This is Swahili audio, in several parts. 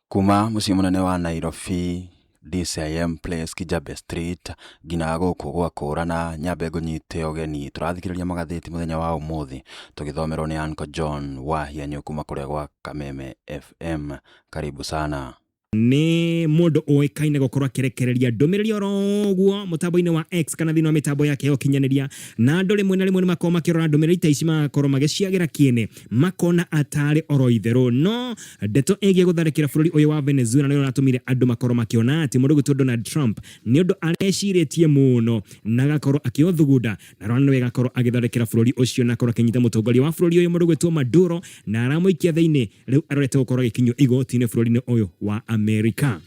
Kuma muciĩ munene wa Nairobi DCIM Place Kijabe Street ngina gũkũ gwakũrana nyambe ngũnyite ũgeni tũrathikĩrĩria magathĩti mũthenya wa ũmũthĩ tũgĩthomerwo nĩ Uncle John Wahianyo kuma kũrĩa gwa Kameme FM. Karibu sana. Ni mundu oikaine gukora kirekereria ndumiriri oroguo mutambo-ini wa X kana thini wa mitambo yake yo kinyaneria na andu rimwe na rimwe makoma makirora ndumiriri ta ici makoro magiciagira kiene makona atari oro itheru no ndeto egie gutharikira bururi uyu wa Venezuela no natumire andu makoro makiona ati mundu gwitu Donald Trump ni undu areciretie muno na gakoro akiothugunda na rwana we gakoro agitharikira bururi ucio na akoro kinyita mutongoria wa bururi uyu mundu gwitu Maduro na aramuikia thiini riu arorete gukoro gikinyo igoti-ini bururi-ini uyu wa America.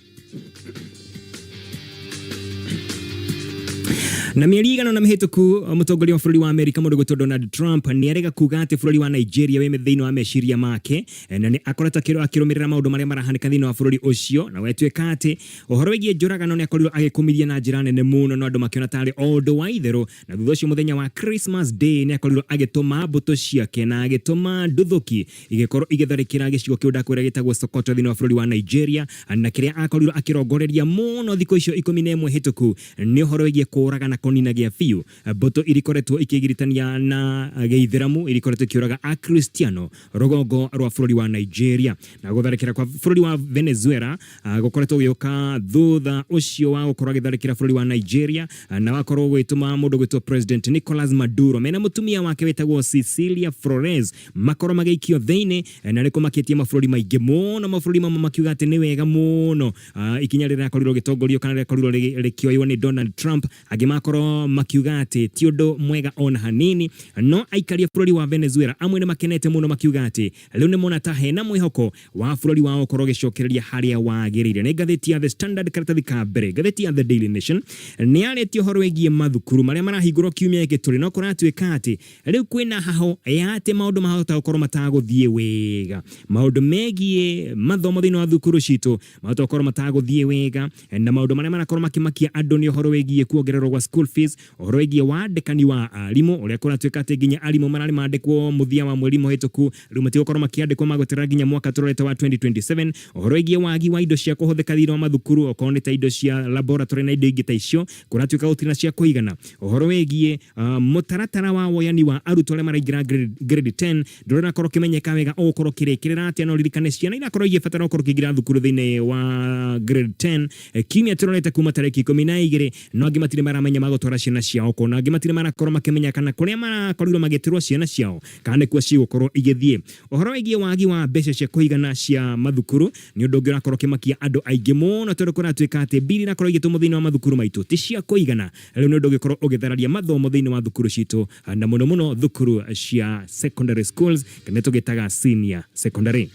Na mieri igana na mihituku mutongoria wa bururi wa America mundu gwitwo Donald Trump ni arega kuga ati bururi wa Nigeria we thiini wa meciria make na ni akoretwo akirumirira maundu maria marahanika thiini wa bururi ucio na wetweka ati uhoro wigie njuragano ni akorirwo agikumithia na njira nene muno no andu makiona tari undu wa itheru na thutha ucio muthenya wa Christmas Day ni akorirwo agituma mbuto ciake na agituma nduthuki igikorwo igitharikira gicigo kiu ndakwira gitagwo Sokoto thiini wa bururi wa Nigeria na kiria akorirwo akirongoreria muno thikũ icio 11 hituku ni uhoro wigie kuragana konina gia fiu boto irikoretwo ikigiritania na geitheramu irikoretwo kiuraga a Cristiano rogongo rwa bururi wa Nigeria na gutharikira kwa bururi wa Venezuela gukoretwo gioka thutha ucio wa gukorwo githarikira bururi wa Nigeria na wakorwo gwituma mundu gwitwo President Nicolas Maduro mena mutumia wake wetagwo Cecilia Flores makoro magaikio thiini na riko maketie mabururi maingi muno mabururi mamwe makiuga ati ni wega muno ikinya rira akorirwo gitongorio kana rira akorirwo rikioywo ni Donald Trump agimakoro makiuga ati ti undu mwega ona hanini no aikaria bururi wa Venezuela amwe ni makenete muno makiuga ati riu ni mona ta hena mwihoko wa bururi wao korwo gicokereria haria wagirire ni ngatheti ya The Standard karatathi ka mbere ngatheti ya The Daily Nation ni aretie horo wegie mathukuru maria marahingurwo kiumia giki turi no kuratweka ati riu kwina haho ya ati maundu mahota gukorwo mataguthie wega maundu megie mathomo thiini wa thukuru citu mahota gukorwo mataguthie wega na maundu maria marakorwo makimakia andu ni horo wegie kuongererwo gwa school fees horo wegie wandikani wa arimu uria kuratweka ati nginya arimu marari mandikwo muthia wa mweri muhituku riu matigokorwo makiandikwo magotera nginya mwaka turorete wa 2027 horo wegie wagi wa indo cia kuhuthika thiini wa mathukuru okorwo ni ta indo cia laboratory na indo ingi ta icio kuratweka gutina cia kuigana horo wegie mutaratara wa woyani wa aruto aria maraingira grade 10 ndorena korwo kimenyeka wega ukorwo kirikirira ati no ririkane ciana irakorwo igibatara ukorwo kigira thukuru thiini wa grade 10 kimia turorete kuma tariki 12 no angimatire maramenya magotwara ciana ciao kona angimatire marakorwo makimenya kana kuria marakorirwo magitirwo ciana ciao kana kuo cigukorwo igithie uhoro wigie wagi wa mbeca cia kuigana cia mathukuru ni undu ngirakorwo kimakia andu aingi muno tondu kuratweka ati bili nakorwo igitumo thiini wa mathukuru maitu ti cia kuigana riu ni undu ngikorwo ugithararia mathomo thiini wa thukuru citu na muno thukuru cia secondary schools kana tugitaga senior secondary.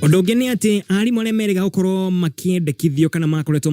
Undu ungi ni ati arimu aria merega gukorwo makiendekithio kana makoretwo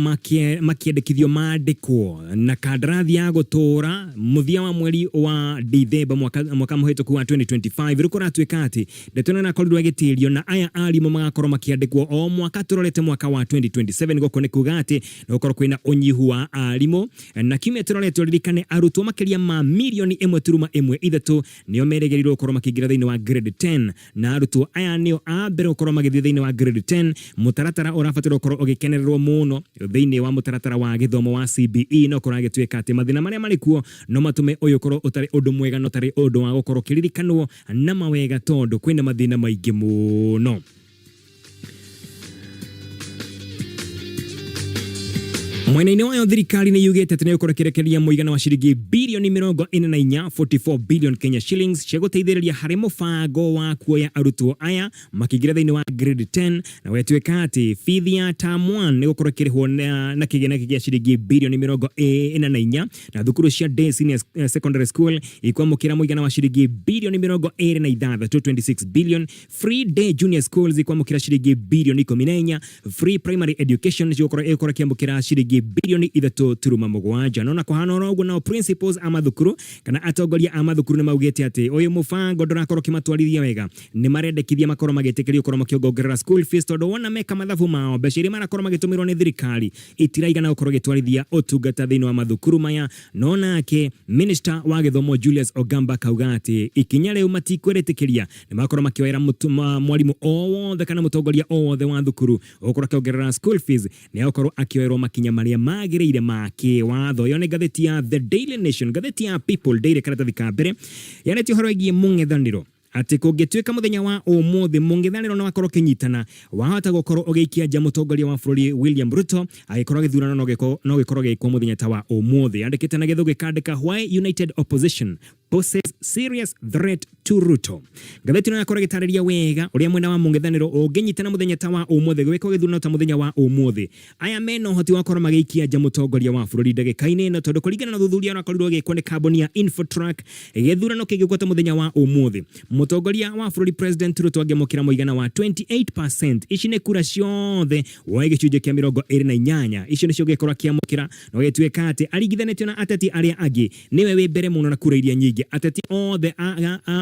makiendekithio mandikwo na kandarathi ya gutura muthia wa mweri wa Dithemba mwaka muhituku wa 2025 riu kuratweka ati ndeto na akorirwo agitirio na aya arimu magakorwo makiandikwo o mwaka turorete mwaka wa 2027 goko ni kuga ati no gukorwo kwina unyihu wa arimu na kimwe turorete ririkane arutwo makiria ma milioni 1.13 nio meregerirwo gukorwo makiingira thiini wa grade 10 na arutwo aya nio ambere gukorwo magithie thiini wa grade 10 mutaratara urafatira ukorwo ugikenererwo muno thiini wa mutaratara wa githomo wa CBE no kuragitweka ati mathina maria mari kuo no matume uyu korwo utari undu mwega no tari undu wa gukorwo kiririkanwo na mawega tondu kwina mathina maingi muno. Mwena-ini wayo thirikari ni yugite ati ni gukorwo kirekereria muigana wa ciringi bilioni 44 44 billion Kenya shillings cia guteithiriria hari mubango wa kuoya arutwo aya makiingira thiini wa grade 10 na wetweka ati fithi ya term 1 ni gukorwo kirihwo na kigena kia ciringi bilioni 44 na thukuru cia day senior secondary school ikwamukira muigana wa ciringi bilioni 26 26 billion. Free day junior schools ikwamukira ciringi bilioni 14. Free primary education ikorwo kiamukira ciringi bilioni 3.7 nona kuhana uguo na principals amathukuru kana atongoria amathukuru ni maugite ati uyu mubango ndurakorwo kimatwarithia wega ni marendekithia makorwo magitikiria ukorwo makiongerera school fees tondu wona meka mathabu mao mbeca iria marakorwo magitumirwo ni thirikari itiraigana gukorwo gitwarithia utungata thiini wa mathukuru maya nonake minister wa githomo Julius Ogamba kauga ati ikinya riu matikweretikiria ni makorwo makioera mwalimu o wothe kana mutongoria o wothe wa thukuru ukorwo akiongerera school fees ni akorwo akioerwo makinya maria magiriire make watho yo ni gatheti ya The Daily Nation gatheti ya People Daily karatathi ka mbere yaneti horo igie mung'ethaniro ati kungituika muthenya wa umuthi mung'ethaniro no akorwo kinyitana wahota gukorwo ugiikia nja mutongoria wa bururi William Ruto agikorwo githurano no gikorwo gikwo muthenya ta wa umuthi andikite na githu gikandika why united opposition poses serious threat to Ruto. Gatheti no yakorwo gitariria wega uria mwena wa mung'ethaniro unginyitana muthenya ta wa umuthi gwikwo githurano ta muthenya wa umuthi aya meno hoti wakorwo magiikia nja mutongoria wa bururi ndagikaine no tondu kuringana na thuthuria na korirwo gikwo ni kambuni ya Infotrack githurano kigikwo ta muthenya wa umuthi mutongoria wa bururi president Ruto agemukira muigana wa 28%. Ici ni kura ciothe wa gicunje kia 28 icio nicio gekora kiamukira no gituika ati arigithanetio na ateti aria angi niwe wi mbere muno na kura iria nyingi ateti othe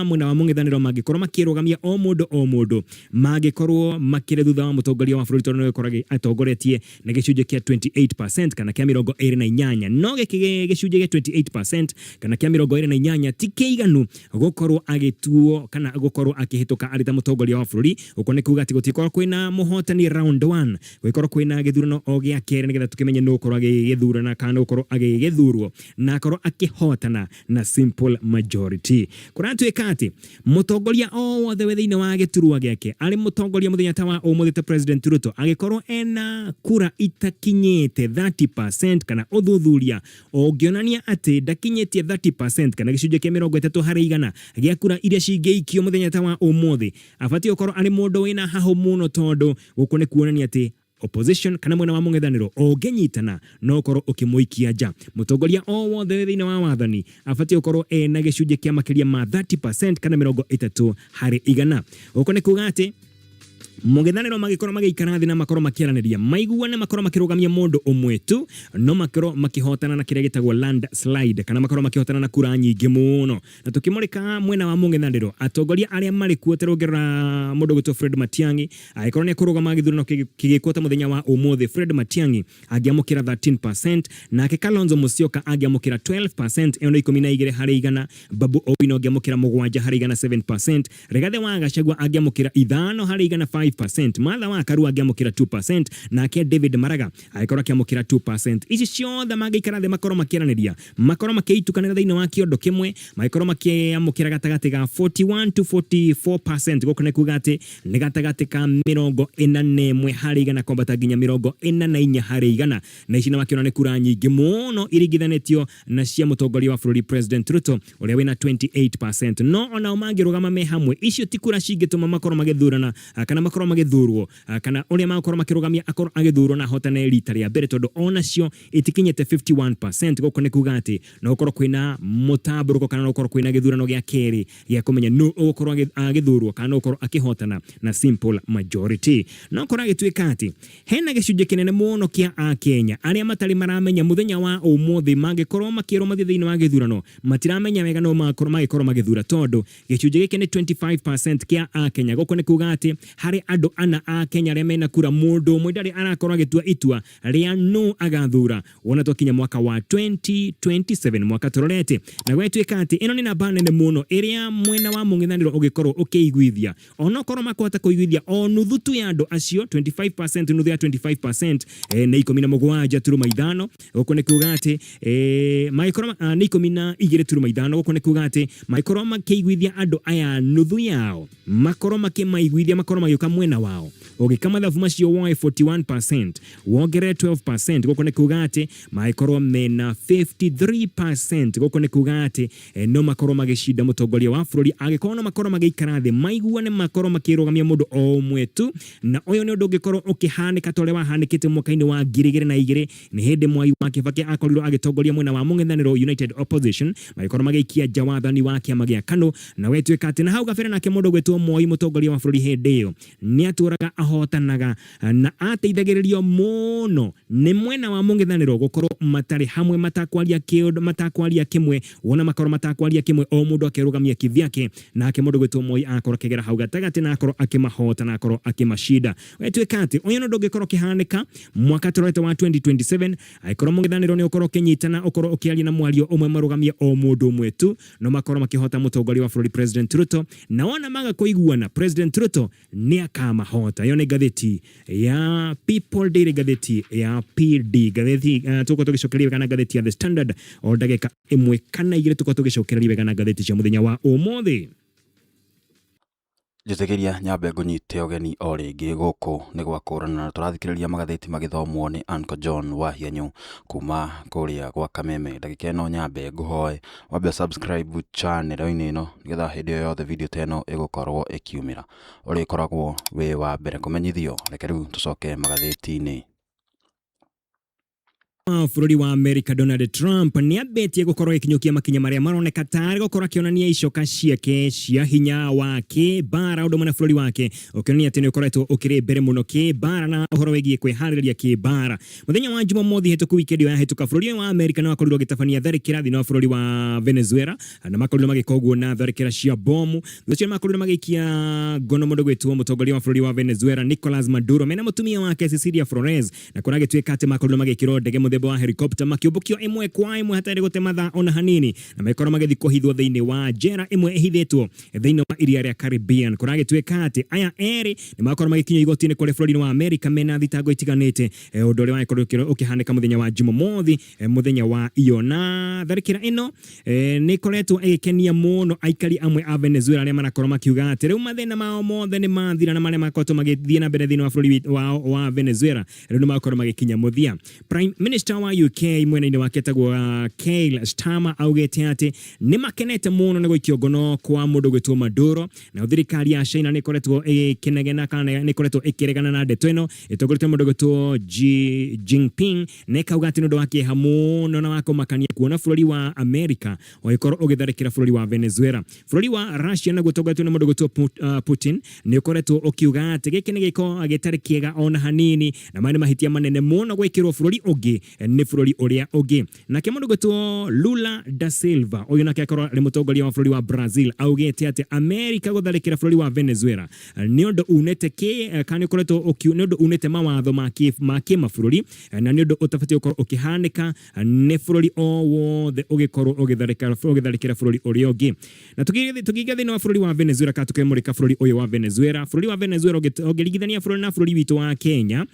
mwena wa mung'ethaniro magikorwo makirugamia o mundu magikorwo makire thutha wa mutongoria wa bururi tondu niwe atongoretie na gicunje kia 28% kana kia 28 no gicunje kia 28% kana kia 28 ti kiiganu gukorwo agituo kana gukorwo akihituka arita mutongoria wa bururi uko ni kuga ati gutikorwo kwina muhotani round 1 gukorwo kwina githurano o gia kere nigetha tukimenye no gukorwo agithurana kana gukorwo agithurwo na akorwo akihotana na simple majority kuratuika ati mutongoria o wothe wethiine wa giturwa giake ari mutongoria muthenya ta wa umuthi ta president Ruto agikorwo ena kura itakinyite 30% kana uthuthuria ogionania ati ndakinyitie 30% kana gicunje kia 30 hari igana gia kura iria cingeikio muthenya ta wa umuthi afati ukorwo ari mundu wina haho muno tondu guko ni kuonania ati opposition kana mwena wa mung'ethaniro ongenyitana no ukorwo ukimuikia nja mutongoria o wothe thiini wa wathani afati ukorwo ena gicunje kia makiria ma 30% kana 30 hari igana uko ni kuga ati mung'ethaniro magikorwo magiikara thina makorwo makiaraniria maiguane makorwo makirugamia mundu umwe tu no makorwo makihotana na kiria gitagwo landslide kana makorwo makihotana na kura nyingi muno na tukimurika mwena wa mung'ethaniro atongoria aria mari kuo terongerera mundu gwitwo Fred Matiang'i aikorwo ni kurugama githurano kigikota muthenya wa umuthi Fred Matiang'i agiamukira 13% nake Kalonzo Musyoka agiamukira 12% eno 12 hari igana Babu Owino agiamukira 7 hari igana 7% Rigathi wa Gachagua agiamukira 5 hari igana 5%. Martha wa Karua agiamukira 2% nake David Maraga aikorwo akiamukira 2%. Ici ciothe magiikara the makorwo makiaraniria makorwo makiitukanira thiini wa kiondo kimwe maikorwo makiamukira gatagati ga 41 to 44% gukone kuga ati ni gatagati ka 41 hari igana kombata nginya 44 hari igana na ici na makiona ni kura nyingi muno irigithanetio na cia mutongoria wa bururi president Ruto uria wina 28%. No ona mangirugama me hamwe icio ti kura cingituma makorwo magithurana kana makorwo magithurwo kana uria makorwo makirugamia akorwo agithurwo na hotane rita ria mbere tondu onacio itikinyete 51% goko ni kuga ati no ukorwo kwina mutamburuko kana no ukorwo kwina githurano gia keri gia kumenya no ukorwo agithurwo kana no ukorwo akihotana na simple majority no ukorwo agituika ati hena gicunje kinene muno kia a Kenya aria matari maramenya muthenya wa umuthi mangikorwo makiroma thiini wa githurano matiramenya wega no makorwo magithura tondu gicunje giki ni 25% kia a Kenya goko ni kuga ati hari andu ana a Kenya aria mena kura mundu umwe ndari arakorwo agitua itua ria no agathura wona twakinya mwaka wa 2027 mwaka tororete na gwetwika ati ino ni namba nene muno iria mwena wa mung'ethaniro ugikorwo ukiiguithia ona korwo makwata kuiguithia o nuthu tu ya andu acio 25% nuthu ya 25% na 17.5 uko ni kuga ati maikorwo ni 12.5 uko ni kuga ati maikorwo makiiguithia andu aya nuthu yao makorwo makimaiguithia makorwo magioka mwena wao ugikama thafu macio woe 41% wongere 12% goko ni kuga ati maikorwo mena 53% goko ni kuga ati no makorwo magishinda mutongoria wa bururi agikorwo no makorwo magiikara thi maiguane makorwo makirugamia mundu o umwe tu na uyu ni undu ungikorwo ukihanika tole wahanikite mwaka-ini wa 2002 ni hindi Mwai wa Kibaki akorirwo agitongoria mwena wa mung'ethaniro United Opposition maikorwo magiikia nja wathani wa kiama gia KANU na wetwika ati na hau gabere nake mundu gwetwo Moi mutongoria wa bururi hindi iyo ni aturaga mahotanaga na ateithagĩrĩrio mũno nĩ mwena wa mũng'ethanĩro gũkorwo matarĩ hamwe matakwaria kĩũndũ matakwaria kĩmwe wona makorwo matakwaria kĩmwe o mũndũ akĩrũgamia kĩvyake nake mũndũ gwĩtwo Moi akorwo kĩgera hau gatagatĩ na akorwo akĩmahota na akorwo akĩmacida wetuĩka atĩ ũyũ ũndũ ũngĩkorwo kĩhanĩka mwaka tũrete wa 2027 aikorwo mũng'ethanĩro nĩ ũkorwo ũkĩnyitana ũkorwo ũkĩaria na mwario ũmwe marũgamie o mũndũ ũmwe tu no makorwo makĩhota mũtongoria wa bũrũri President Ruto na wona maga kũiguana President Ruto nĩ akamahota yo nĩ ngathĩti ya People Daily ngathĩti ya PD ngathĩti tuko tũgĩcokeria wega na ngathĩti ya The Standard o ndagĩka ĩmwe kana igĩrĩ tuko tũgĩcokeria wega na ngathĩti cia mũthenya wa ũmũthĩ Jitegeria nyambe ngũnyite ũgeni o rĩngĩ gũkũ nĩ gwakũrana na tũrathikĩrĩria magathĩti magĩthomwo nĩ Uncle John wa Hianyu kuma kũrĩa gwa Kameme ndagĩka ĩno nyambe ngũhoe wambe subscribe channel-inĩ ĩno nĩgetha hĩndĩ ĩyo yothe video ta ĩno ĩgũkorwo ĩkiumĩra ũrĩkoragwo wĩ wa mbere kũmenyithio reke rĩu tũcoke magathĩti-inĩ bũrũri wa America Donald Trump nĩ abetie gũkorwo ikinyũkia makinya marĩa maroneka tarĩ gũkorwo akĩonania icoka ciake cia hinya wake bara ũndũ mũna bũrũri wake ũkĩonania atĩ nĩ ũkoretwo ũkĩrĩ mbere mũno kĩbara na ũhoro wĩgiĩ kwĩharĩrĩria kĩbara mũthenya wa Jumamothi hetũku wikendi ya hetũka bũrũri wa America nĩ wakorirwo gĩtabania tharĩkĩra thĩinĩ wa bũrũri wa Venezuela na makorirwo magĩka ũguo na tharĩkĩra cia bomu thũcio makorirwo magĩikia ngono mũndũ gwĩtwo mũtongoria wa bũrũri wa Venezuela Nicolas Maduro mena mũtumia wake Cecilia Flores na kũragĩtuĩka atĩ makorirwo magĩkĩrwo ndege mũthemba wa helicopter makiũmbũkio ĩmwe kwa ĩmwe hatarĩ gũte mathaa ona hanini na makorwo magĩthi kũhithwo thĩinĩ wa njera ĩmwe ĩhithĩtwo thĩinĩ wa iria rĩa Caribbean kũragĩtuĩka atĩ aya erĩ nĩ makorwo magĩkinyio igoti-inĩ kũrĩa bũrũri wa America mena thitango itiganĩte ũndũ ũrĩa wakorwo ũkĩhanĩka mũthenya wa Jumamothi mũthenya wa iyo na tharĩkĩra ĩno nĩ ĩkoretwo ĩgĩkenia mũno aikari amwe a Venezuela arĩa marakorwo makiuga atĩ rĩu mathĩna mao mothe nĩ mathira na marĩa makoretwo magĩthiĩ na mbere thĩinĩ wa bũrũri wa Venezuela rĩu nĩ makorwo magĩkinya mũthia Prime Minister wa UK mwena-inĩ wake tagwo Keir Starmer augĩte atĩ nĩ makenete mũno nĩ gũikio ngono kwa mũndũ gwĩtwo Maduro na thirikari ya China nĩ ĩkoretwo ĩkĩnegena kana nĩ ĩkoretwo ĩkĩregana na ndeto ĩno ĩtongoretio mũndũ gwĩtwo KINGPIN na ĩkauga atĩ nĩ ũndũ wa kĩeha mũno na wa kũmakania kuona bũrũri wa America ũgĩkorwo ũgĩtharĩkĩra bũrũri wa Venezuela bũrũri wa Russia naguo ũtongoretio nĩ mũndũ gwĩtwo Putin nĩ ũkoretwo ũkiuga atĩ gĩkĩ nĩ gĩko gĩtarĩ kĩega ona hanini na maya nĩ mahĩtia manene mũno gwĩkĩrwo bũrũri ũngĩ nĩ bũrũri ũrĩa ũngĩ nake mũndũ gwĩtwo Lula da Silva ũyũ nake akorwo arĩ mũtongoria wa bũrũri wa Brazil augĩte atĩ America gũtharĩkĩra bũrũri wa Venezuela nĩ ũndũ unĩte kana ũkoretwo nĩ ũndũ unĩte mawatho ma kĩmabũrũri na nĩ ũndũ ũtabatiĩ gũkorwo ũkĩhanĩka nĩ bũrũri o wothe ũgĩkorwo ũgĩtharĩkĩra bũrũri ũrĩa ũngĩ na tũkĩiga thĩinĩ wa bũrũri wa Venezuela kana tũkĩmũrĩka bũrũri ũyũ wa Venezuela ũngĩringithania bũrũri na bũrũri witũ wa Kenya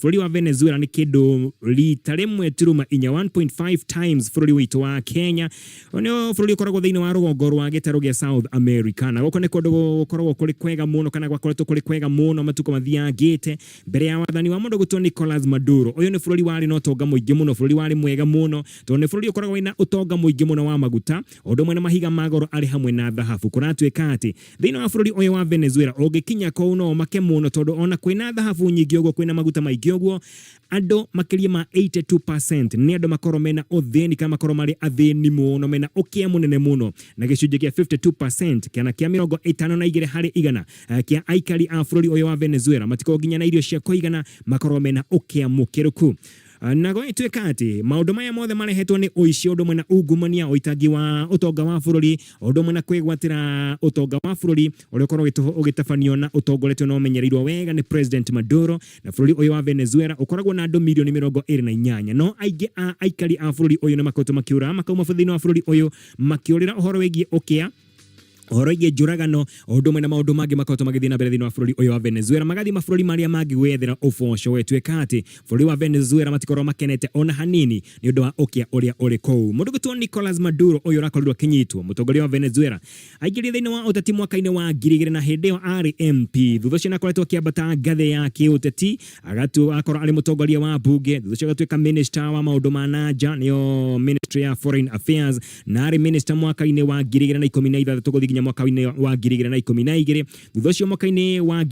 bũrũri wa Venezuela nĩ kĩndũ rita rĩmwe turuma inya 1.5 times bũrũri witũ wa Kenya nĩ bũrũri ũkoragwo thĩinĩ wa rũgongo rwa gĩtarũ gĩa South America na gũkũ nĩ kũndũ gũkoragwo kũrĩ kwega mũno kana gwakoretwo kũrĩ kwega mũno matukũ mathiangĩte mbere ya wathani wa mũndũ gwĩtwo Nicolas Maduro ũyũ nĩ bũrũri warĩ na ũtonga mũingĩ mũno bũrũri warĩ mwega mũno tondũ nĩ bũrũri ũkoragwo wĩna ũtonga mũingĩ mũno wa maguta ũndũ ũmwe na mahiga ma goro arĩ hamwe na thahabu kũratuĩka atĩ thĩinĩ wa bũrũri ũyũ wa Venezuela ũngĩkinya kũu no make mũno tondũ ona kwĩna thahabu nyingĩ ũguo kwĩna maguta maingĩ ũguo andũ makĩria ma 82% nĩ andũ makorwo mena ũthĩni kana makorwo marĩ athĩni mũno mena ũkĩa mũnene mũno na gĩcunjĩ kĩa 52% kana kĩa 52 harĩ igana kĩa aikari a bũrũri ũyũ wa Venezuela matiko nginya na irio cia kũigana makorwo mena ũkĩa mũkĩrũku na gwĩtuĩka atĩ maũndũ maya mothe marehetwo nĩ ũici ũndũ mwena ungumania ũitangi wa ũtonga wa bũrũri ũndũ mwena kwĩgwatĩra ũtonga wa bũrũri ũrĩa ũkorwo ũgĩtabanio na ũtongoretio na ũmenyereirwo wega nĩ President Maduro na bũrũri ũyũ wa Venezuela ũkoragwo na andũ milioni 28 no aingĩ a aikari a bũrũri ũyũ nĩ makoretwo makĩũra makauma thĩinĩ wa bũrũri ũyũ makĩũrĩra ũhoro wĩgiĩ ũkĩa ũhoro wĩgiĩ njũragano ũndũ ũmwe na maũndũ mangĩ makoretwo magĩthiĩ na mbere thĩinĩ wa bũrũri ũyũ wa Venezuela magathiĩ mabũrũri marĩa mangĩ gwethera ũboco wetuĩka atĩ bũrũri wa Venezuela matikorwo makenete ona hanini nĩ ũndũ wa ũkĩa ũrĩa ũrĩ kũu mũndũ gwĩtwo Nicolas Maduro ũyũ ũrakorirwo akĩnyitwo mũtongoria wa Venezuela aingĩrire thĩinĩ wa ũteti mwaka-inĩ wa 2000 na hĩndĩ ĩyo arĩ MP thutha ũcio nakoretwo akĩambata ngathĩ ya kĩũteti akorwo arĩ mũtongoria wa bunge thutha ũcio agatuĩka minister wa maũndũ ma nanja nĩyo Ministry ya Foreign Affairs na arĩ minister mwaka-inĩ wa 2016 gũthiĩ nginya mwaka-inĩ wa 2012 thutha ũcio mwaka-inĩ wa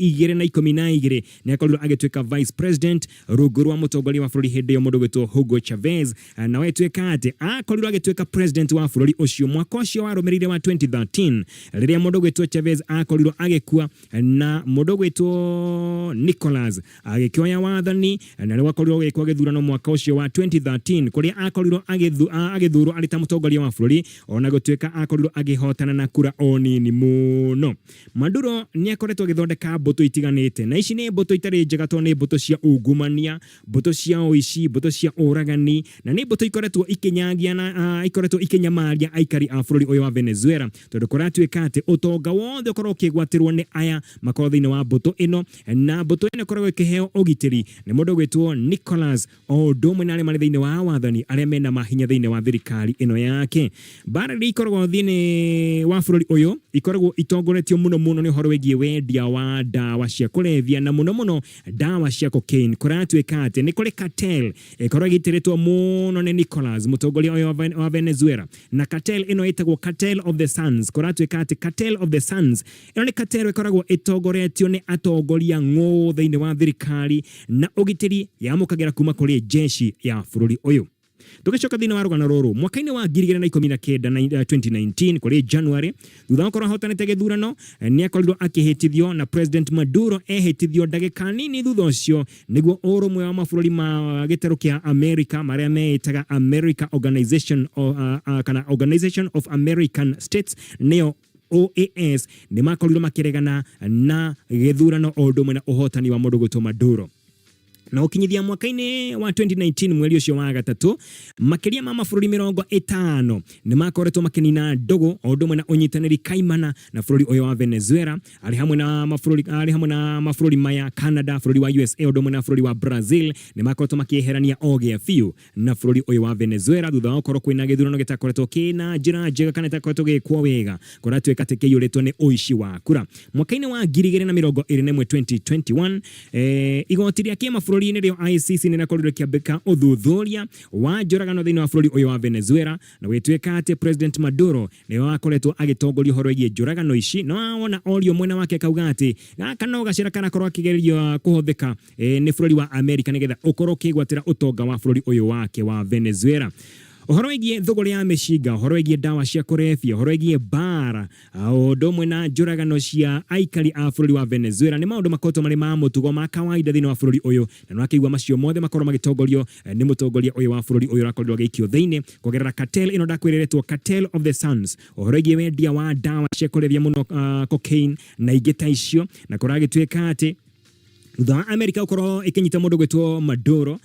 2012 ni akorirwo agituika vice president rungu rwa mutongoria wa bururi hindi yo mundu gwitwo Hugo Chavez na wetuika ati akorirwo agituika president wa bururi ucio mwaka ucio warumirire wa 2013 riria mundu gwitwo Chavez akorirwo agikua na mundu gwitwo Nicholas agikioya wathani na riwa akorirwo agikwa githurano mwaka ucio wa 2013 kuria akorirwo agithurwo ari ta mutongoria wa bururi ona gutuika akorirwo agihotana na kura onini muno. Maduro ni akoretwo agithondeka mbuto itiganite na ici ni mbuto itari njega to ni mbuto cia ungumania, mbuto cia uici, mbuto cia uragani na ni mbuto ikoretwo ikinyagia na ikoretwo ikinyamaria aikari a bururi uyu wa Venezuela tondu kuratuika ati utonga wothe ukorwo ukigwatirwo ni aya makorwo thiini wa mbuto ino na mbuto ino ikoragwo ikiheo ugitiri ni mundu gwitwo Nicholas Odome na mari thiini wa wathani aria mena mahinya thiini wa thirikari ino yake. Bara ikoragwo thiini wa bururi uyu ikoragwo itongoretio muno ni uhoro wigie wendia wa dawa cia kulevya na muno dawa cia cocaine. Kuratuika ati ni kuri cartel ikoragwo igitiritwo muno ni Nicholas mutongoria uyu wa Venezuela na cartel ino itagwo Cartel of the Suns. Kuratuika ati Cartel of the Suns ino ni cartel ikoragwo itongoretio ni atongoria ng'o thiini wa thirikari na ugitiri yamukagira kuma kuri jeshi ya bururi uyu. Tukicoka thina wa rugano ruru mwaka-ini wa 2019 kuri January thutha ukorwo ahotanite githurano ni akorirwo akihitithio na President Maduro ehitithio ndagika nini thutha ucio niguo urumwe wa mabũrũri ma gitero kia America maria meitaga America Organization of American States neo OAS ni makorirwo makiregana na githurano odumwe na uhotani wa mundu gwitwo Maduro. Na ukinyithia mwaka-ini wa 2019 mweri ucio wa gatatu makiria ma mabũrũri 50 ni makoretwo makinina ndogo odumwe na unyitaniri kaimana na bururi uyu wa Venezuela ari hamwe na mabũrũri maya Canada, bururi wa USA odumwe na bururi wa Brazil ni makoretwo makieherania ogea fiu na bururi uyu wa Venezuela thutha wa ukorwo kwina githurano gitakoretwo kina njira njega kana gitakoretwo gikwo wega kuratuika ati kiyuritwo ni uici wa kura. Mwaka-ini wa 2021 igoti ria kima bururi rio ICC ni nakorirwo kiambika uthuthuria wa njoragano thiini wa bururi uyu wa Venezuela na wituika ati President Maduro ni wakoretwo agitongoria horo igie njoragano ici no wona orio mwena wake kauga ati kana gacira kana korwo akigerio kuhuthika ni bururi wa America nigetha ukorwo kigwatira utonga wa bururi uyu wake wa Venezuela. Uhoro wigie thogora ya meshiga, uhoro wigie dawa cia kurefia, uhoro wigie bara odumwe na njoragano cia aikari a bururi wa Venezuela ni maundu makoretwo mari ma mutugo ma kawaida thiini wa bururi uyu na nwakiigua macio mothe makorwo magitongorio ni mutongoria uyu wa bururi uyu rakorirwo gikio thiini kugerera cartel ino ndakwiriretwo Cartel of the Suns. Uhoro wigie wendia wa dawa cia kurefia muno cocaine na igita icio na kuragituika ati thutha America ukorwo ikinyita mundu gwitwo Maduro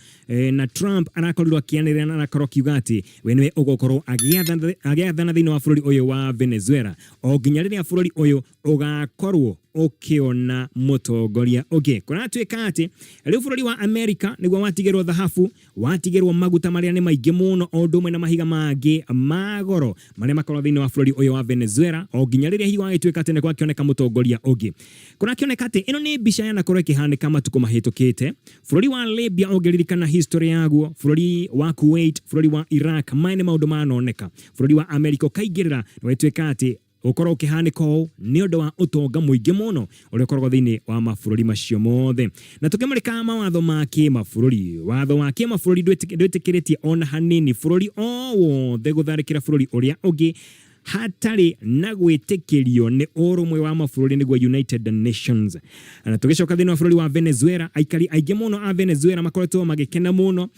na Trump arakorirwo akianirira na arakorwo kiuga ati we niwe ugokorwo agiathana thiini wa bururi uyu wa Venezuela o nginya riria bururi uyu ugakorwo ukiona mutongoria ungi. Kuratuika ati riu bururi wa America niguo watigirwo thahabu, watigirwo maguta maria ni maingi muno odumwe na mahiga mangi magoro maria makorwo thiini wa bururi uyu wa Venezuela o nginya riria hiwa ituika ati ni kwakioneka mutongoria ungi. Kurakioneka ati ino ni mbica yana korwo ikihanika matuko mahitukite. Bururi wa Libya ongeririkana history yaguo, bururi wa Kuwait, bururi wa Iraq maine maundu manoneka. Bururi wa America kaigirira wituika ati ukorwo ukihanika o ni undu wa utonga muingi muno uri ukorwo thiini wa mabũrũri macio mothe. Na tukimurika mawatho ma kimabũrũri, watho wa kimabũrũri ndwitikiritie ona hanini bururi o wothe gutharikira bururi uria ungi hatari na gwitikirio ni urumwe wa mabũrũri niguo United Nations. Na tugicoka thiini wa bururi wa Venezuela aikari aingi muno a Venezuela makoretwo magikena muno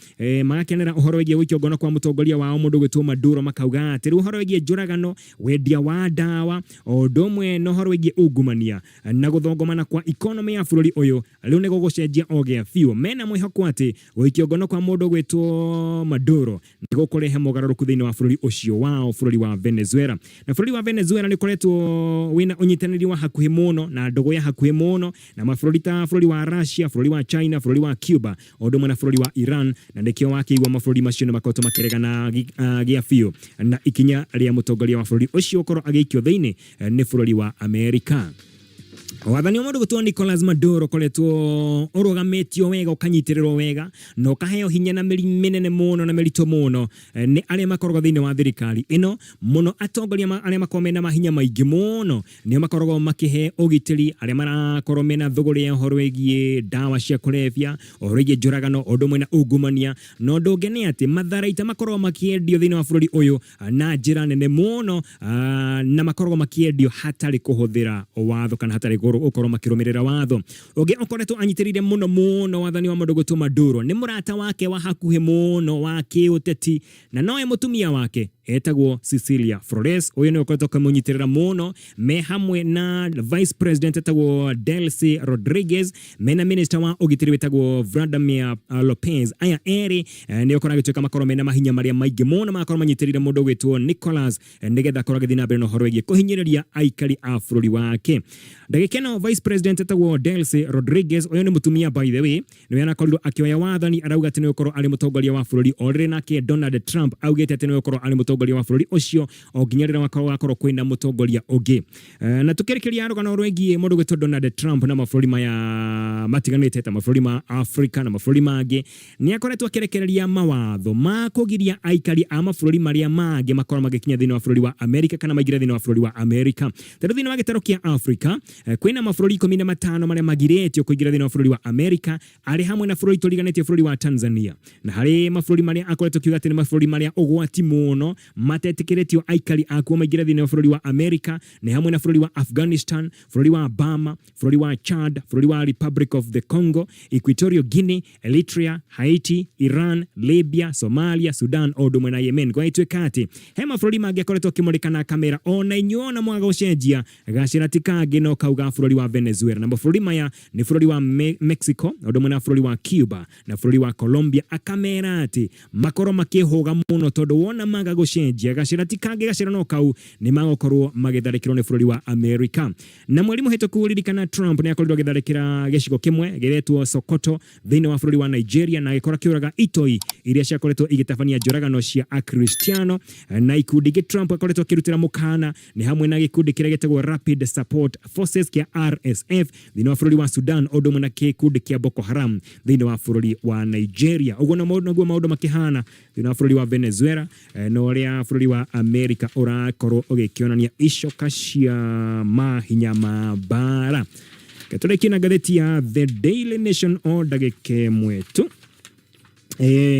magakenera uhoro wigie wikio ngono kwa mutongoria wao mundu gwitwo Maduro makauga ati uhoro wigie njoragano wendia wa dawa odumwe no uhoro wigie ungumania na guthongomana kwa economy ya bururi uyu riu ni gugucenjia ogea fiu mena mwihoko ati wikio ngono kwa mundu gwitwo Maduro ni gukurehe mugaruruku thiini wa bururi ucio wao bururi wa Venezuela. Na bururi wa Venezuela ni koretwo wina unyitaniri wa hakuhi muno na ndogo ya hakuhi muno na mabũrũri ta bururi wa Russia, bururi wa China, bururi wa Cuba odumwe na bururi wa Iran na nikio wakiigwa mabũrũri macio ni makoretwo makiregana gia fiu na ikinya ria mutongoria wa bururi ucio ukorwo agikio thiini ni bururi wa America. wathani wa mundu gutwo Nicolas Maduro koretwo urugamitio wega ukanyitiriro wega no kaheo hinya na minene muno na merito muno ni aria makoragwo thiini wa thirikari ino muno atongoria aria makomena mahinya maingi muno ni makoragwo makihe ugitiri aria marakorwo mena thuguri ya uhoro wigie dawa cia kulevya uhoro wigie njuragano undu mwena ungumania no ndungene ati matharaita makoragwo makiendio thiini wa bururi uyu na njira nene muno na makoragwo makiendio hatari kuhuthira watho kana hatari ukorwo makirumirira watho ugi ukoretwo anyitirire muno wathani wa mundu gutwo Maduro ni murata wake wa hakuhi muno wa kiuteti na noe mutumia wake etagwo Cecilia Flores uyu ni ukoretwo kamunyitirira muno me hamwe na vice president etagwo Delcy Rodriguez mena minister wa ugitiri wetagwo Vladimir Lopez aya eri ni ukorwo agituika makorwo mena mahinya maria maingi muno makorwo manyitirire mundu gwitwo Nicolas nigetha korwo githina mbere no horo wigie kuhinyiriria aikari a bururi wake ndagikeno vice president etagwo Delcy Rodriguez uyu ni mutumia by the way ni yana korirwo akioya wathani arauga ati ni ukorwo ari mutongoria wa bururi orire nake Donald Trump augite ati ni ukorwo ari mutongoria wa bururi ucio o ginyarira wakorwo kwina mutongoria ungi na tukirikiria rugano rwegie mundu gwitwo Donald Trump na mabũrũri maya matiganite ta mabũrũri ma Africa na mabũrũri mangĩ ni akoretwo akirekereria mawatho ma kugiria aikari a mabũrũri maria mangĩ makorwo magikinya thiini wa bũrũri wa America kana maigire thiini wa bũrũri wa America tondũ thiini wa gĩtaro kia Africa kwina mabũrũri 15 maria magiretio kuingira thiini wa bũrũri wa America ari hamwe na bũrũri tũriganĩtie bũrũri wa Tanzania na hari mabũrũri maria akoretwo kiuga ati ni mabũrũri maria ugwati muno matetikiretio aikari akuo maigire thiini wa bũrũri wa America ni hamwe na bũrũri wa Afghanistan bũrũri wa Burma bũrũri wa Chad bũrũri wa Republic of the Congo Equatorial Guinea Eritrea Haiti Iran Libya Somalia Sudan o ndumwe na Yemen kwa ituĩka ati he mabũrũri mangĩ akoretwo akĩmũrĩkana kamera ona inyuona mwaga ũcenjia gacĩra ti kangĩ no kauga bũrũri wa Venezuela na mabũrũri maya ni bũrũri wa Mexico o ndumwe na bũrũri wa Cuba na bũrũri wa Colombia akamera ati makorwo makĩhũga muno tondũ wona maga gũcenjia gacĩra ti kangĩ gacĩra no kau ni magokorwo magĩtharĩkĩrwo nĩ bũrũri wa America na mweri mũhĩtũku ririkana Trump ni akorirwo agĩtharĩkĩra gĩcigo kĩmwe gĩretwo Sokoto thiini wa bũrũri wa Nigeria na gĩkora kĩũraga itoi iria ciakoretwo igĩtabania njũragano cia akristiano na ikundi ingĩ Trump akoretwo akĩrutĩra mũkana ni hamwe na gĩkundi kĩrĩa gĩtagwo Rapid Support Forces kia RSF thiini wa bũrũri wa Sudan o ndũmwe na gĩkundi kia Boko Haram thiini wa bũrũri wa Nigeria ũguo naguo maũndũ makĩhana thiini wa bũrũri wa Venezuela na ũrĩa bũrũri wa America ũrakorwo ũgĩkĩonania icoka cia mahinya ma bara Gatoreki gatheti ya The Daily Nation o ndagĩka ĩmwe tu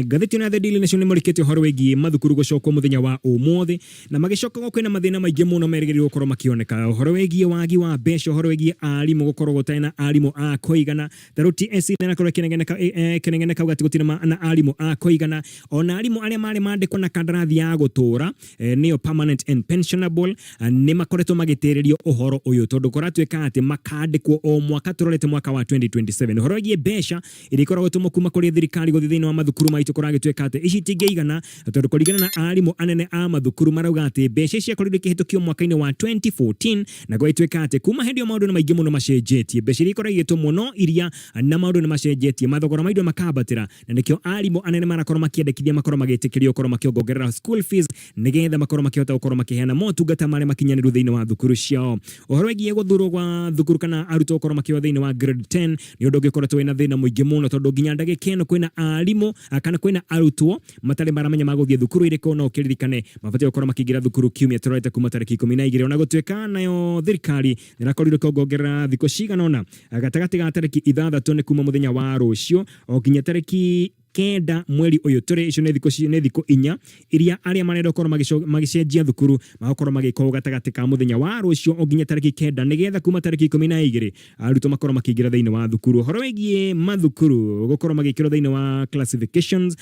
gatheti na The Daily Nation ni morikete horo wegi mathukuru gucokwo muthenya wa umuthi na magicoka kwina mathina maingi muno merigirwo gukorwo makioneka horo wegi wagi wa besho horo wegi arimu gukorwo gutaina arimu a koigana daruti esi na korwo kinengeneka ugati gutina na arimu a koigana ona arimu aria mari mandikwo na kandarathi ya gutura nio permanent and pensionable ni makoretwo magitiririo uhoro uyu tondu koratweka ati makandikwo o mwaka turorete mwaka wa 2027 horo wegi besha ilikorwo tumukuma kuri thirikari guthithini wa mathukuru maitu kuragitweka ati ici tingeigana tondu kurigana na arimu anene a mathukuru marauga ati mbeca cia korirwo kihitukio mwaka-ini wa 2014 na gwitweka ati kuma hendio maundu ni maingi muno macenjetie mbeca iria ikoragitwo muno iria na maundu ni macenjetie mathogora maindo makabatira na nikio arimu anene marakorwo makiendekithia makorwo magitikirio ukorwo makiongongerera school fees nigetha makorwo makihota ukorwo makiheana motungata maria makinyaniru thiini wa thukuru ciao uhoro wigie guthurwo gwa thukuru kana arutwo ukorwo makio thiini wa grade 10 ni undu ngikoretwo wina thina muingi muno tondu nginya ndagika ino kwina arimu kana kwina arutwo matari maramenya maguthie thukuru iriko no kiririkane mabati gukorwo makigira thukuru kiumia turorete kuma tariki 12 ona gutweka nayo thirikari nirakorirwo kuongerera thiko cigana ona gatagati ga tariki 6 ni kuma muthenya wa rucio o nginya tariki kenda mweri uyu turi icio ne thiko inya iria aria marenda gukorwo magicenjia thukuru magakorwo magiko gatagati ka muthenya wa rucio o nginya tariki kenda nigetha kuma tariki 12 arutwo makorwo makigira thiini wa thukuru horo wigie mathukuru gukorwo magikirwo thiini wa classifications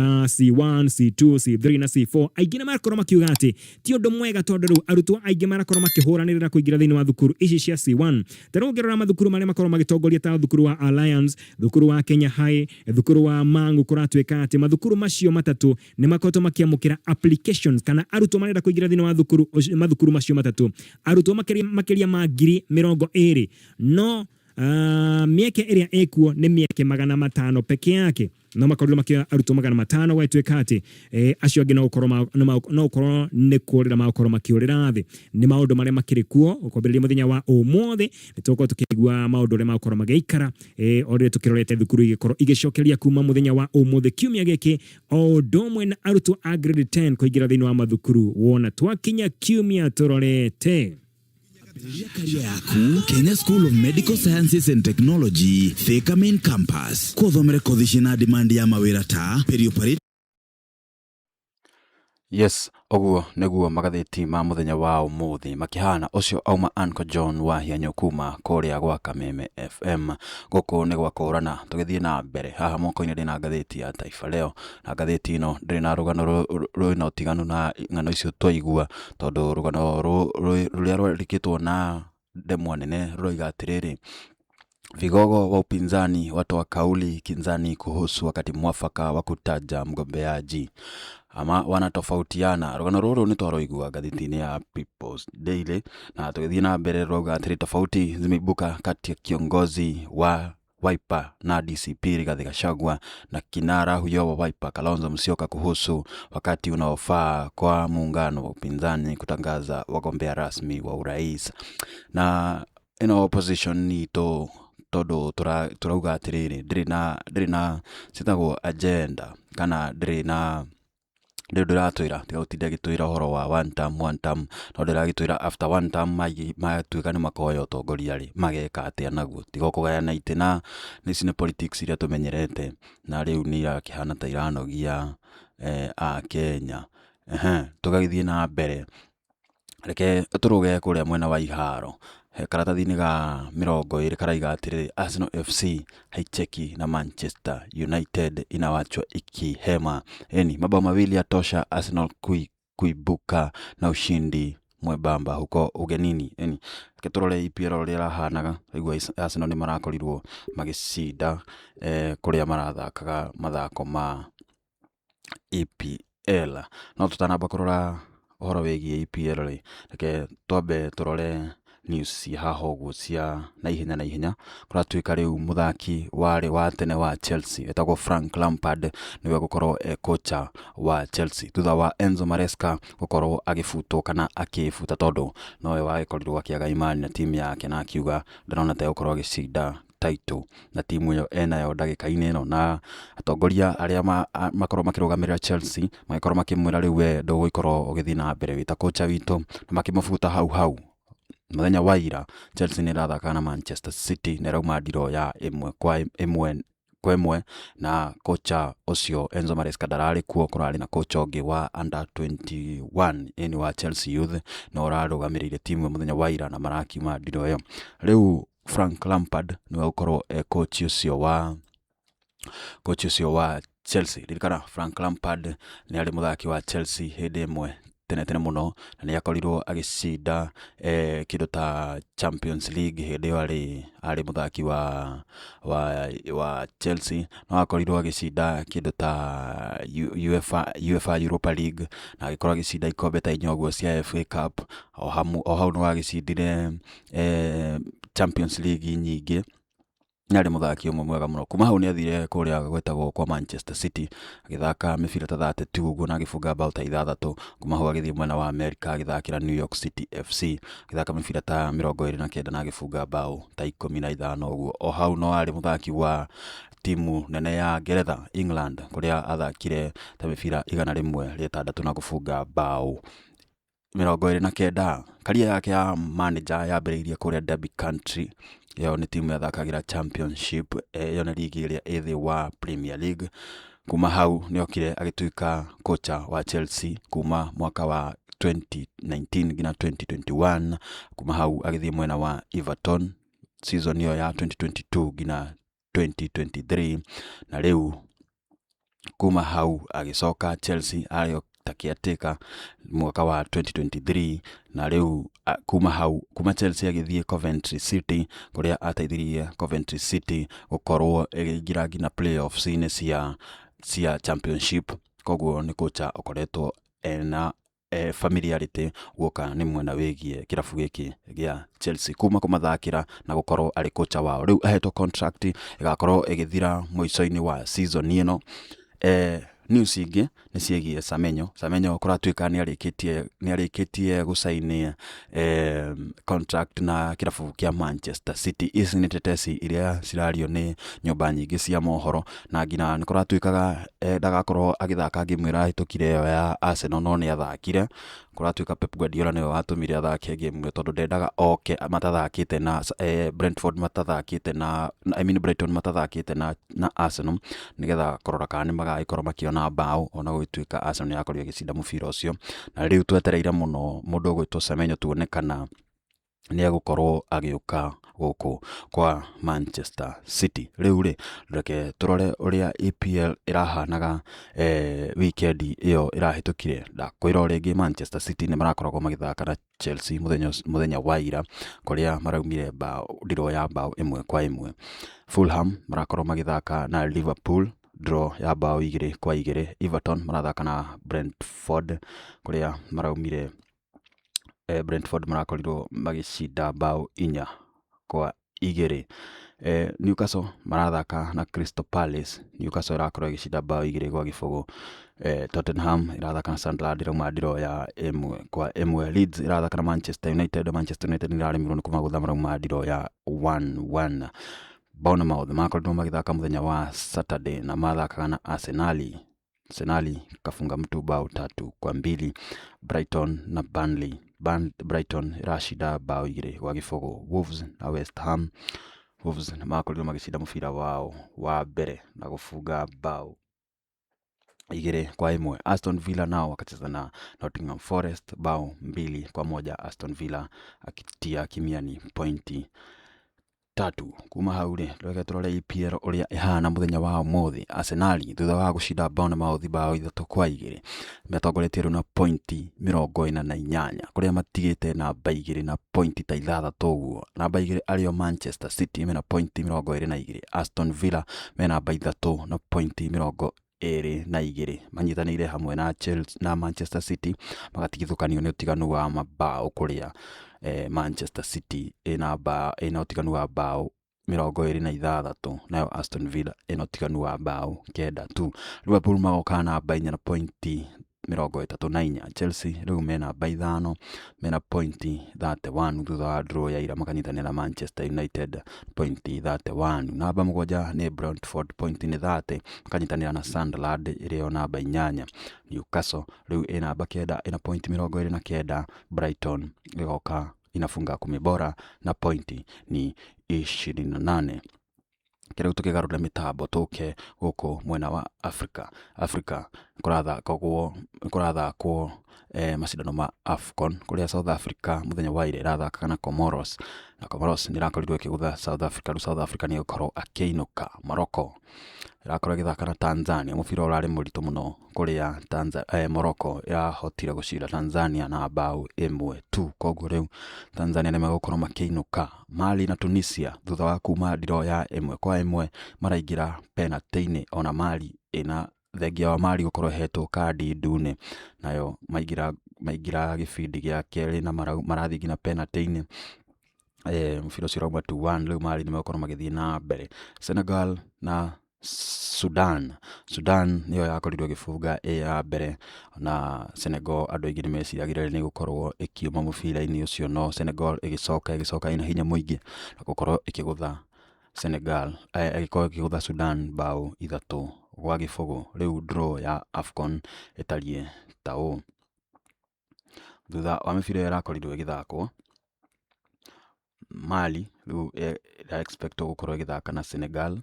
C1 C2 C3 na C4 aingĩ makorwo makiuga ati ti undu mwega tondu riu arutwo aingĩ marakorwo makihuranirira kuingira thiini wa thukuru ici cia C1 tarongerera mathukuru maria makorwo magitongoria ta thukuru wa Alliance thukuru wa Kenya High thukuru wa Mangu kuratweka ati mathukuru macio matatu ni makoto makiamukira applications kana arutwo marenda kuingira thiini wa mathukuru macio matatu arutwo makiria ma 20,000 no mieke ĩrĩa ĩkuo nĩ mieke 500 peke yake no makorirwo makĩoya arutwo 500 gwatuĩka atĩ acio angĩ no ũkorwo nĩ kũrĩra makorwo makĩũrĩra thĩ nĩ maũndũ marĩa makĩrĩ kuo ũkwambĩrĩria mũthenya wa ũmũthĩ nĩ tũgũkorwo tũkĩigua maũndũ ũrĩa makorwo magĩikara o rĩrĩa tũkĩrorete thukuru igĩkorwo igĩcokeria kuma mũthenya wa ũmũthĩ kiumia gĩkĩ o ũndũ ũmwe na arutwo a grade 10 kũingĩra thĩinĩ wa mathukuru wona twakinya kiumia tũrorete Career yaku Kenya School of Medical Sciences and Technology Thika Main Campus kuthomere kothi cina demand ya mawĩra ta perioperative. Yes, oguo nĩguo magathĩti ma mũthenya wa ũmũthĩ makĩhana ũcio auma Uncle John wa hianyo kuma kũrĩa gwa Kameme FM gũkũ nĩ gwakũrana tũgĩthiĩ na mbere haha moko-inĩ ndĩna ngathĩti ya Taifa Leo na ngathĩti ino ndĩrĩ na rũgano rwĩna ũtiganu na ng'ano icio twaigua tondũ rũgano rũrĩa rwandĩkĩtwo na ndemwa nene rũroiga atĩrĩrĩ vigogo wa upinzani watoa kauli kinzani kuhusu wakati mwafaka wa kutaja mgombeaji ama wanatofautiana. Rũgano rũrũ nĩ twaroigua ngathĩti-inĩ ya People's Daily na tũgĩthiĩ na mbere rũga atĩrĩ tofauti zimeibuka kati ya kiongozi wa Wiper na DCP Rigathi Gachagua na kinara huyo wa Wiper Kalonzo Musyoka kuhusu wakati unaofaa kwa muungano wa upinzani kutangaza wagombea rasmi wa urais. Na opposition ni todo turauga atiriri ndiri na citagwo agenda kana ndiri na ndiratwira tiga utinda gitwira horo wa one term no ndiragitwira after one term matuika ni makoya utongoria ri mageka atia naguo tiga kugayana itena ni cine politics iria tumenyerete na riu ni irakihana ta iranogia a Kenya tugagithie na mbere reke turuge kuria mwena wa iharo karatathi-inĩ ga 20 karaiga atĩrĩrĩ Arsenal FC haicheki na Manchester United inawachwa ikihema. Mabao mawili yatosha Arsenal kuibuka na ushindi mwembamba huko ugenini. Keturole EPL rĩrahanaga igwa Arsenal ni marakorirwo magicinda kuria marathakaga mathako ma EPL. No tutanamba kurora uhoro wĩgiĩ EPL reke twambe turore news haho gucia na ihenya kuratuika riu muthaki wa tene wa Chelsea etagwo Frank Lampard niwe gukorwo kocha wa Chelsea thutha wa Enzo Maresca gukorwo agifutwo kana akifuta tondu nowe wakorirwo akiaga imani na timu yake na akiuga ndarona ta gukorwo agicinda title na timu yo enayo ndagika-inĩ ĩno na atongoria aria makorwo makirugamirira Chelsea makorwo makimwira riu we ndũgũikorwo ũgĩthiĩ na mbere wita kocha witũ na makimufuta hau muthenya wa ira Chelsea ni rathaka na Manchester City na rauma ndiro ya 1-1 na kocha ucio Enzo Maresca ndararĩ kuo kurarĩ na kocha ũngĩ wa under 21 wa Chelsea Youth na ũrarugamĩrĩire timu muthenya wa ira na marakiuma ndiro ĩyo. Riu Frank Lampard niwe ukorwo coach ucio wa Chelsea. Ririkana Frank Lampard ni ari muthaki wa Chelsea hindi ĩmwe tene muno na ni akorirwo agicinda kindu ta Champions League hindi ari muthaki wa Chelsea no akorirwo agicinda kindu ta UEFA Europa League na agikorwo agicinda ikombe ta inyoguo cia FA Cup o hau no agicindire Champions League nyingĩ nari muthaki umwe mwega muno. Kuma hau ni athire kuria gwetagwo kwa Manchester City agithaka mibira ta 32 uguo na agifunga bao ta 6. Kuma hau agithie mwena wa America agithakira New York City FC agithaka mibira ta 29 na agifunga bao ta 15 uguo. O hau no ari muthaki wa timu nene ya Ngeretha England kuria athakire ta mibira 106 na kufunga bao 29. Karia yake ya manager yambĩrĩirie kuria Derby County yo ni timu yathakagira Championship yo na ligi iria ĩthĩ wa Premier League. Kuma hau ni okire agituika kocha wa Chelsea kuma mwaka wa 2019 gina 2021. Kuma hau agithie mwena wa Everton season yo ya 2022 gina 2023 na riu kuma hau agicoka Chelsea ario takiatika mwaka wa 2023 na riu kuma Chelsea agithie Coventry City kuria ateithirie Coventry City gukorwo igingira ngina playoffs cia Championship. Koguo ni kocha ukoretwo ena familiarity guoka ni mwena wigie kirabu giki gia Chelsea kuma kumathakira na gukorwo ari kocha wao. Riu ahetwo contract igakorwo igithira muico-ini wa season ino. News ingi ni ciegie Samenyo kuratuika ni arikitie gusaini contract na kirabu kia Manchester City. Ici ni tetesi iria cirario ni nyumba nyingi cia mohoro, na ngina ni kuratuikaga ndagakorwo agithaka game irahitukire yo ya Arsenal, no ni athakire. Kuratuika Pep Guardiola niwe watumire athake game tondu ndendaga oke matathakite na Brentford matathakite na Brighton matathakite na Arsenal nigetha korora kana magaikorwo makiona bao ona gwituika Arsenal yakorwo igicinda mubira ucio. Na riu twetereire muno mundu gwitwo Semenyo tuone kana ni agukorwo agiuka guku kwa Manchester City. Riu reke turore uria EPL irahanaga weekend iyo irahitukire. Ndakwira ringi Manchester City ni marakoragwo magithaka na Chelsea muthenya wa ira kuria maraumire draw ya bao 1-1. Fulham marakorwo magithaka na Liverpool, draw ya bao 2-2. Everton marathaka na Brentford kuria maraumire Brentford marakorirwo magishinda bao 4-2. Newcastle marathaka na Crystal Palace. Newcastle irakorwo igishinda bao 2-0. Tottenham irathaka na Sunderland irauma draw ya 1-1. Leeds irathaka na Manchester United. Manchester United iraremirwo ni kumagutha marauma draw ya 1-1. Bournemouth marakorirwo magithaka muthenya wa Saturday na mathakaga na Arsenal kafunga mtu bao 3-2. Brighton na Burnley. Brighton irashinda bao 2-0. Wolves na West Ham. Wolves marakorirwo magishinda mubira wao wa mbere na gufunga bao 2-1. Aston Villa nao wakacheza na Nottingham Forest bao 2-1. Aston Villa akitia kimiani pointi 3. Kuma haure reke turore EPL uria ihana muthenya wa umuthi. Arsenal thutha wa gushinda Bournemouth bao 3-2 metongoretie na pointi 48 kuria matigite na namba 2 na pointi 6 uguo. Namba 2 ario Manchester City mena pointi 22. Aston Villa mena namba 3 na pointi 22. Manyitanire hamwe na Chelsea na Manchester City magatigithukanio ni utiganu wa mabao kuria Manchester City ina utiganu wa bao 26, nayo Aston Villa ina utiganu wa bao 9 tu. Liverpool magoka na namba 4 na pointi 34. Chelsea riu mena namba 5 mena pointi 31 thutha wa draw ya ira makanyitanira na Manchester United pointi 31. Namba 7 ni Brentford pointi ni 30 makanyitanira na Sunderland iriyo namba 8. Newcastle riu ina namba 9 ina pointi 29. Brighton igoka inafunga 10 bora na pointi ni 28. Kira tukigarura mitambo tuke guku mwena wa Africa kurathakwo macindano ma AFCON kuria South Africa muthenya wa ira irathaka na Comoros, na Comoros nirakorirwo ikigutha South Africa. South Africa ni gukorwo akiinuka. Morocco irakorwo igithaka na Tanzania. Mubira urari muritu muno kuria Morocco irahotire gucira Tanzania na bao 1-2. Koguo riu Tanzania ni megukorwo makiinuka. Mali na Tunisia thutha wa kuma draw ya 1-1 maraingira penalty-ini. Ona Mali ina thengia wa Mali gukorwo hetwo kadi ndune, nayo maingira gibindi gia keri na marathi ngina penalty-ini. Mubira ucio urauma 2-1. Riu Mali ni megukorwo magithii na mbere. Senegal na Sudan niyo yakorirwo igifunga ya mbere, na Senegal andu aingi ni meciragire ni gukorwo ikiuma mubira-ini ucio, no Senegal igicoka ina hinya muingi na gukorwo ikigutha Sudan bao 3-0. Riu draw ya AFCON itarie tao. Thutha wa mibira irakorirwo igithakwo, Mali riu expect gukorwo igithaka na Senegal.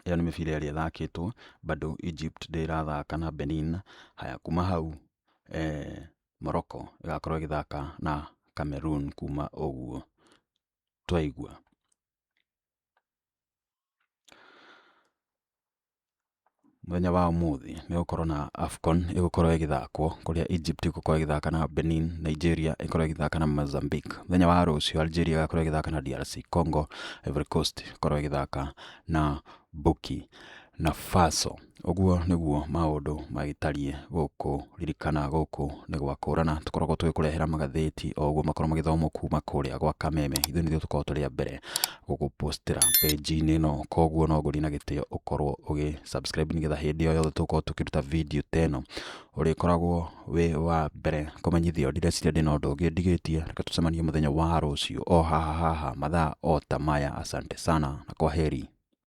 Iyo ni mibira iri thakitwo. Bado Egypt ndirathaka na Benin. Haya, kuma hau Morocco igakorwo igithaka na Cameroon. Kuma uguo twaigua muthenya wa umuthi ni gukorwo na AFCON igukorwo igithakwo kuria Egypt igukorwo igithaka na Benin, Nigeria igukorwo igithaka na Mozambique. Muthenya wa rucio Algeria igakorwo igithaka na DRC Congo, Ivory Coast igukorwo igithaka na Buki. na Faso. Uguo niguo maundu magitarie guku ririkana guku ni gwakũrana tukoragwo tũgĩkũrehera magathĩti o ũguo makorwo magĩthomwo kuma kũrĩa gwa Kameme. Ithuĩ nĩthuo tũkoragwo tũrĩ a mbere gũgũpostera page-inĩ ĩno, koguo no ngũrie na gĩtĩo ũkorwo ũgĩ-subscribe nĩgetha hĩndĩ o yothe tũkorwo tũkĩruta video ta ĩno ũrĩkoragwo wĩ wa mbere kũmenyithio. Ndireciria ndĩna ũndũ ũngĩ ndigĩtie, reke tũcemanie mũthenya wa rũciũ o haha mathaa o ta maya. Asante sana na kwaheri.